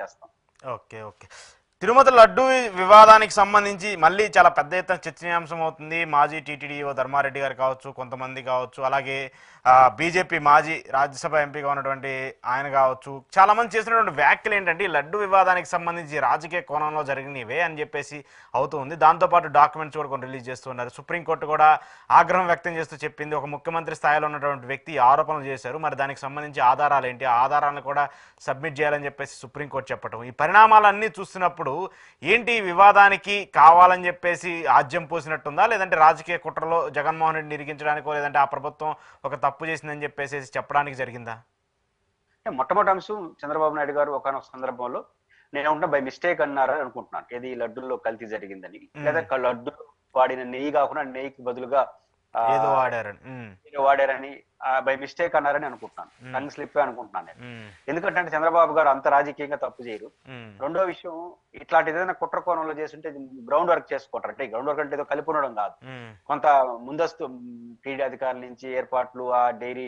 చేస్తాం. Okay, okay. Tirumala laddu వివాదానికి సంబంధించి మళ్ళీ చాలా పెద్ద ఎత్తున చర్చనీయాంశం అవుతుంది. మాజీ టీటీడీఓ ధర్మారెడ్డి గారు కావచ్చు, కొంతమంది కావచ్చు, అలాగే బీజేపీ మాజీ రాజ్యసభ ఎంపీగా ఉన్నటువంటి ఆయన కావచ్చు, చాలామంది చేసినటువంటి వ్యాఖ్యలు ఏంటంటే ఈ లడ్డు వివాదానికి సంబంధించి రాజకీయ కోణంలో జరిగినవే అని చెప్పేసి అవుతుంది. దాంతోపాటు డాక్యుమెంట్స్ కూడా కొన్ని రిలీజ్ చేస్తున్నారు. సుప్రీంకోర్టు కూడా ఆగ్రహం వ్యక్తం చేస్తూ చెప్పింది, ఒక ముఖ్యమంత్రి స్థాయిలో ఉన్నటువంటి వ్యక్తి ఆరోపణలు చేశారు, మరి దానికి సంబంధించి ఆధారాలు ఏంటి, ఆ ఆధారాలను కూడా సబ్మిట్ చేయాలని చెప్పేసి సుప్రీంకోర్టు చెప్పడం. ఈ పరిణామాలన్నీ చూస్తున్నప్పుడు ఏంటి వివాదానికి కావాలని చెప్పేసి ఆజ్యం పోసినట్టుందా, లేదంటే రాజకీయ కుట్రలో జగన్మోహన్ రెడ్డిని ఇరికించడానికో, లేదంటే ఆ ప్రభుత్వం ఒక తప్పు చేసిందని చెప్పేసి చెప్పడానికి జరిగిందా? మొట్టమొదటి అంశం చంద్రబాబు నాయుడు గారు ఒకనొక సందర్భంలో నేను ఉంటున్నా బై మిస్టేక్ అన్నారని అనుకుంటున్నాను. ఏది లడ్డూల్లో కల్తీ జరిగిందని, లేదా లడ్డు వాడిన నెయ్యి కాకుండా నెయ్యికి బదులుగా ఏదో వాడారని బై మిస్టేక్ అన్నారని అనుకుంటున్నాను. టంగ్ స్లిప్ అనుకుంటున్నాను నేను. ఎందుకంటే చంద్రబాబు గారు అంత రాజకీయంగా తప్పు చేయరు. రెండో విషయం, ఇట్లాంటి ఏదైనా కుట్ర కోణంలో చేస్తుంటే గ్రౌండ్ వర్క్ చేసుకోవటం. అంటే గ్రౌండ్ వర్క్ అంటే ఏదో కలిపి ఉండడం కాదు, కొంత ముందస్తు టీడీ అధికారుల నుంచి ఏర్పాట్లు, ఆ డైరీ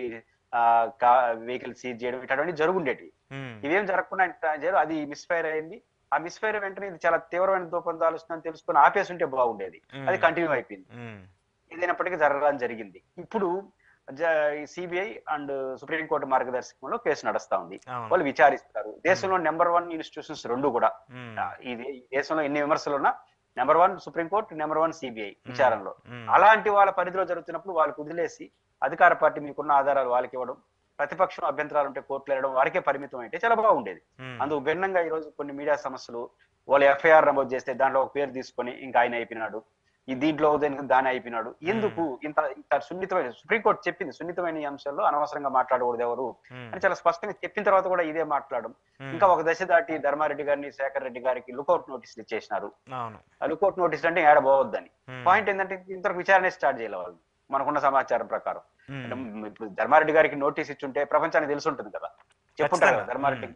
వెహికల్ సీజ్ చేయడం, ఇట్లాంటివన్నీ జరుగుండేటివి. ఇవేం జరగకుండా అది మిస్ఫైర్ అయింది. ఆ మిస్ఫైర్ వెంటనే ఇది చాలా తీవ్రమైన దూపందాలు వస్తుందని తెలుసుకుని ఆపేసి ఉంటే బాగుండేది. అది కంటిన్యూ అయిపోయింది. ఏదైనప్పటికీ జరగడం జరిగింది. ఇప్పుడు సిబిఐ అండ్ సుప్రీంకోర్టు మార్గదర్శకంలో కేసు నడుస్తా ఉంది. వాళ్ళు విచారిస్తారు. దేశంలో నెంబర్ 1 ఇన్స్టిట్యూషన్స్ రెండు కూడా, ఇది దేశంలో ఎన్ని విమర్శలు ఉన్నా నెంబర్ 1 సుప్రీంకోర్టు, నెంబర్ 1 సిబిఐ విచారణలో. అలాంటి వాళ్ళ పరిధిలో జరుగుతున్నప్పుడు వాళ్ళకి వదిలేసి అధికార పార్టీ మీకున్న ఆధారాలు వాళ్ళకి ఇవ్వడం, ప్రతిపక్షం అభ్యంతరాలు ఉంటే కోర్టులు వెళ్ళడం, వారికే పరిమితం అయితే చాలా బాగుండేది. అందుకు భిన్నంగా ఈ రోజు కొన్ని మీడియా సమస్యలు, వాళ్ళు ఎఫ్ఐఆర్ నమోదు చేస్తే దాంట్లో ఒక పేరు తీసుకొని ఇంకా ఆయన అయిపోయినాడు, ఈ దీంట్లో దాని అయిపోయినాడు, ఎందుకు ఇంత ఇంత సున్నితమైన, సుప్రీంకోర్టు చెప్పింది సున్నితమైన అంశాల్లో అనవసరంగా మాట్లాడకూడదు ఎవరు అని చాలా స్పష్టంగా చెప్పిన తర్వాత కూడా ఇదే మాట్లాడడం. ఇంకా ఒక దశ దాటి ధర్మారెడ్డి గారిని, శేఖర్ రెడ్డి గారికి లుకౌట్ నోటీసులు ఇచ్చేసినారు. ఆ లుకౌట్ నోటీసులు అంటే ఏడబోవద్దని. పాయింట్ ఏంటంటే ఇంతవరకు విచారణ స్టార్ట్ చేయాలి వాళ్ళు, మనకున్న సమాచారం ప్రకారం. ఇప్పుడు ధర్మారెడ్డి గారికి నోటీస్ ఇచ్చుంటే ప్రపంచానికి తెలిసి ఉంటుంది కదా, చెప్పుంటారు కదా ధర్మారెడ్డి.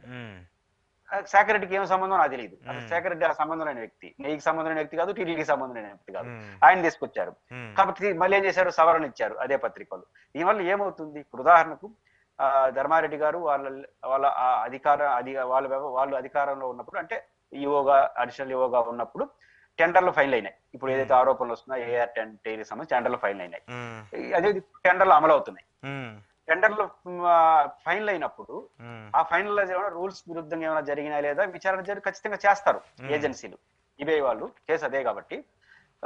శేఖర్ రెడ్డికి ఏం సంబంధం నాకు తెలియదు. శేఖర్ రెడ్డి ఆ సంబంధం లేని వ్యక్తి, నెయ్యికి సంబంధం లేని వ్యక్తి కాదు, టీడీకి సంబంధం లేని వ్యక్తి కాదు. ఆయన తీసుకొచ్చారు కాబట్టి మళ్ళీ ఏం చేశారు, సవరణ ఇచ్చారు అదే పత్రికలు. దీనివల్ల ఏమవుతుంది, ఉదాహరణకు ధర్మారెడ్డి గారు వాళ్ళ వాళ్ళు అధికారంలో ఉన్నప్పుడు, అంటే ఈఓగా, అడిషనల్ ఈఓగా ఉన్నప్పుడు టెండర్లు ఫైల్ అయినాయి. ఇప్పుడు ఏదైతే ఆరోపణలు వస్తున్నాయో ఏఆర్ డైరీ సంబంధించి టెండర్లు ఫైల్ అయినాయి. అదే టెండర్లు అమలు అవుతున్నాయి. టెండర్లు ఫైనల్ అయినప్పుడు ఆ ఫైనల్ ఏమైనా రూల్స్ విరుద్ధంగా ఏమైనా జరిగినా లేదా విచారణ ఖచ్చితంగా చేస్తారు ఏజెన్సీలు. ఇవే వాళ్ళు కేసు అదే కాబట్టి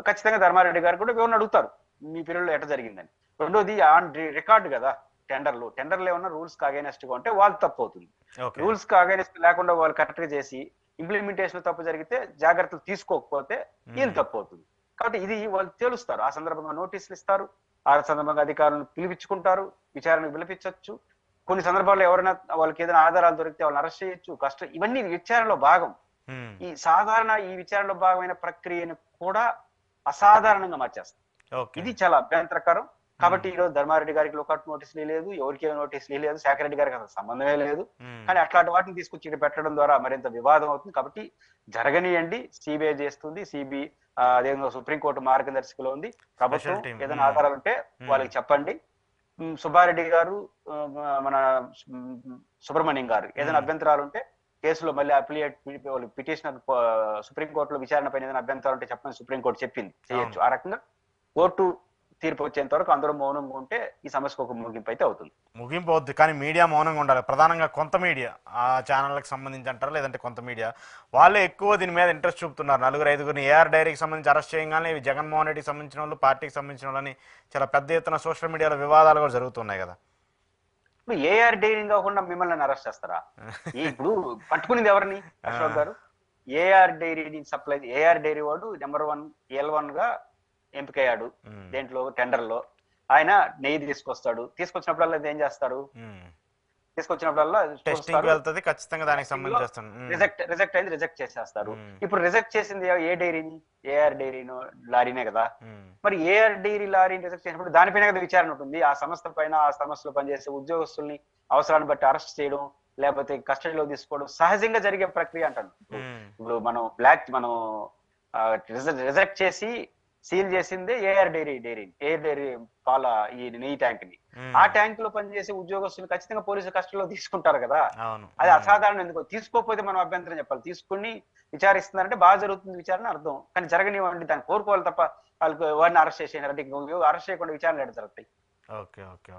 ఖచ్చితంగా ధర్మారెడ్డి గారు కూడా వివరణ అడుగుతారు, మీ పీరియడ్ లో ఎట్లా జరిగిందని. రెండోది ఆన్ రికార్డు కదా టెండర్లు ఏమన్నా రూల్స్ కి అగైనెస్ట్ గా ఉంటే వాళ్ళు తప్పు అవుతుంది. రూల్స్ కి అగైనెస్ట్ లేకుండా వాళ్ళు కరెక్ట్ గా చేసి ఇంప్లిమెంటేషన్ తప్పు జరిగితే, జాగ్రత్తలు తీసుకోకపోతే వీళ్ళు తప్పు అవుతుంది. కాబట్టి ఇది వాళ్ళు తేలుస్తారు. ఆ సందర్భంగా నోటీసులు ఇస్తారు, ఆ సందర్భంగా అధికారులను పిలిపించుకుంటారు, విచారణకు పిలిపించవచ్చు. కొన్ని సందర్భాల్లో ఎవరైనా వాళ్ళకి ఏదైనా ఆధారాలు దొరికితే వాళ్ళని అరెస్ట్ చేయొచ్చు, కష్టం. ఇవన్నీ విచారణలో భాగం. ఈ విచారణలో భాగమైన ప్రక్రియను కూడా అసాధారణంగా మార్చేస్తారు. ఇది చాలా అభ్యంతరకరం. కాబట్టి ఈ రోజు ధర్మారెడ్డి గారికి లుకౌట్ నోటీసులు లేదు, ఎవరికి నోటీసులు లేదు, శేఖర్ రెడ్డి గారికి అసలు సంబంధమే లేదు. కానీ అట్లాంటి వాటిని తీసుకొచ్చి ఇక్కడ పెట్టడం ద్వారా మరింత వివాదం అవుతుంది. కాబట్టి జరగనియండి, సిబిఐ చేస్తుంది. అదేవిధంగా సుప్రీంకోర్టు మార్గదర్శకలో ఉంది. ప్రభుత్వం ఏదైనా ఆధారాలు ఉంటే వాళ్ళకి చెప్పండి. సుబ్బారెడ్డి గారు, మన సుబ్రహ్మణ్యం గారు ఏదైనా అభ్యంతరాలు ఉంటే కేసులో మళ్ళీ పిటిషనర్ సుప్రీంకోర్టులో విచారణ పైన ఏదైనా అభ్యంతరాలు ఉంటే చెప్పండి, సుప్రీంకోర్టు చెప్పింది చేయొచ్చు. ఆ రకంగా కోర్టు తీర్పు వచ్చేంత వరకు అందరూ మౌనంగా ఉంటే ఈ సమస్యకు ఒక ముగింపు అయితే అవుతుంది. ముగింపు అవుతుంది, కానీ మీడియా మౌనంగా ఉండాలి. ప్రధానంగా కొంత మీడియా, ఆ ఛానళ్ళకి సంబంధించి అంటారు, లేదంటే కొంత మీడియా వాళ్ళే ఎక్కువ దీని మీద ఇంట్రెస్ట్ చూపుతున్నారు. 4-5 ఏఆర్ డైరీకి సంబంధించి అరెస్ట్ చేయగానే ఇవి జగన్మోహన్ రెడ్డికి సంబంధించిన వాళ్ళు, పార్టీకి సంబంధించిన వాళ్ళని చాలా పెద్ద ఎత్తున సోషల్ మీడియాలో వివాదాలు కూడా జరుగుతున్నాయి కదా. ఇప్పుడు ఏఆర్ డైరీ కాకుండా మిమ్మల్ని అరెస్ట్ చేస్తారా? ఇప్పుడు పట్టుకునేది ఎవరిని? అశోక్ గారు ఏఆర్ డైరీని సప్లై, ఏఆర్ డైరీ వాడు నెంబర్ 1 L1 గా ఎంపికయ్యాడు దేంట్లో, టెండర్ లో. ఆయన నెయ్యి తీసుకొచ్చినప్పుడల్లా ఏం చేస్తారు, రిజెక్ట్ చేసేస్తారు. ఇప్పుడు రిజెక్ట్ చేసింది ఏ డైరీని? ఏఆర్ డైరీనో లారీనే కదా. మరి ఏఆర్ డైరీ లారీని రిజెక్ట్ చేసినప్పుడు దానిపైన కదా విచారణ ఉంటుంది. ఆ సంస్థ పైన, ఆ సంస్థలో పనిచేసే ఉద్యోగస్తుల్ని అవసరాన్ని బట్టి అరెస్ట్ చేయడం, లేకపోతే కస్టడీలో తీసుకోవడం సహజంగా జరిగే ప్రక్రియ అంటాను. ఇప్పుడు మనం రిజెక్ట్ చేసి సీల్ చేసిందే ఎయిర్ డైరీ పాల ఈ నెయ్యి ట్యాంక్ ని. ఆ ట్యాంక్ లో పనిచేసే ఉద్యోగస్తులు ఖచ్చితంగా పోలీసు కస్టడీలో తీసుకుంటారు కదా. అవును. అది అసాధారణం. ఎందుకో తీసుకోకపోతే మనం అభ్యంతరం చెప్పాలి. తీసుకుని విచారిస్తున్నారంటే బాగా జరుగుతుంది విచారణ అర్థం. కానీ జరగనివ్వండి, దాన్ని కోరుకోవాలి తప్ప వాళ్ళకి వాడిని అరెస్ట్ చేసేయారంటే అరెస్ట్ చేయకుండా విచారణ జరుగుతాయి. ఓకే. ఓకే.